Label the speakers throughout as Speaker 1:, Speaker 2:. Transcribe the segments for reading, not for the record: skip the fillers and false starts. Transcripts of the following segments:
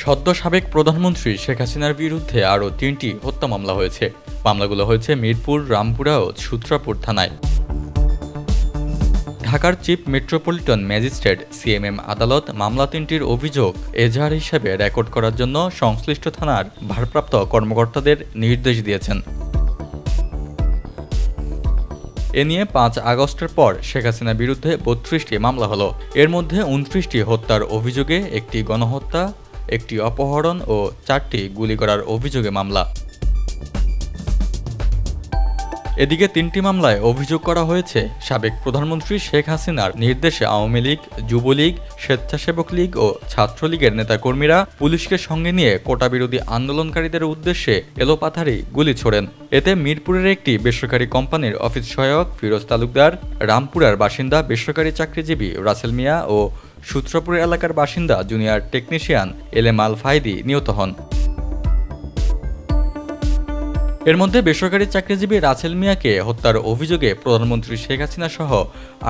Speaker 1: সদ্য সাবেক প্রধানমন্ত্রী শেখ হাসিনার বিরুদ্ধে আরও ৩টি হত্যা মামলা হয়েছে। মামলাগুলো হয়েছে মিরপুর, রামপুরা ও সূত্রাপুর থানায়। ঢাকার চিফ মেট্রোপলিটন ম্যাজিস্ট্রেট সিএমএম আদালত মামলা ৩টির অভিযোগ এজাহার হিসেবে রেকর্ড করার জন্য সংশ্লিষ্ট থানার ভারপ্রাপ্ত কর্মকর্তাদের নির্দেশ দিয়েছেন। এ নিয়ে ৫ আগস্টের পর শেখ হাসিনার বিরুদ্ধে ৩২টি মামলা হলো। এর মধ্যে ২৯টি হত্যার অভিযোগে, একটি গণহত্যা, একটি অপহরণ ও ৪টি গুলি করার অভিযোগে মামলা। এদিকে ৩টি মামলায় অভিযোগ করা হয়েছে সাবেক প্রধানমন্ত্রী শেখ হাসিনার নির্দেশে আওয়ামী লীগ, যুবলীগ, স্বেচ্ছাসেবক লীগ ও ছাত্রলীগের নেতাকর্মীরা পুলিশকে সঙ্গে নিয়ে কোটাবিরোধী আন্দোলনকারীদের উদ্দেশ্যে এলোপাথারি গুলি ছোড়েন। এতে মিরপুরের একটি বেসরকারি কোম্পানির অফিস সহায়ক ফিরোজ তালুকদার, রামপুরার বাসিন্দা বেসরকারি চাকরিজীবী রাসেল মিয়া ও সূত্রপুর এলাকার বাসিন্দা জুনিয়র টেকনিশিয়ান এলেম আল ফাইদি নিহত হন। এর মধ্যে বেসরকারি চাকরিজীবী রাসেল মিয়াকে হত্যার অভিযোগে প্রধানমন্ত্রী শেখ হাসিনা সহ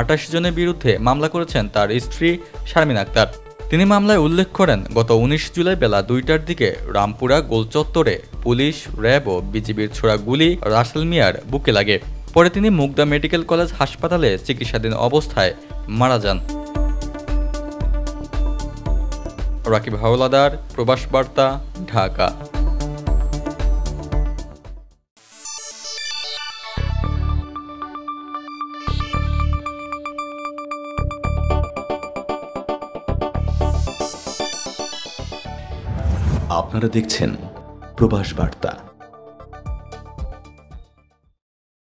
Speaker 1: ২৮ জনের বিরুদ্ধে মামলা করেছেন তার স্ত্রী শারমিন আক্তার। তিনি মামলায় উল্লেখ করেন, গত ১৯ জুলাই বেলা ২টার দিকে রামপুরা গোলচত্বরে পুলিশ, র্যাব ও বিজিবির ছোড়া গুলি রাসেল মিয়ার বুকে লাগে। পরে তিনি মুগদা মেডিকেল কলেজ হাসপাতালে চিকিৎসাধীন অবস্থায় মারা যান। রাকিব হাওলাদার, প্রবাস বার্তা, ঢাকা।
Speaker 2: আপনারা দেখছেন প্রবাস বার্তা।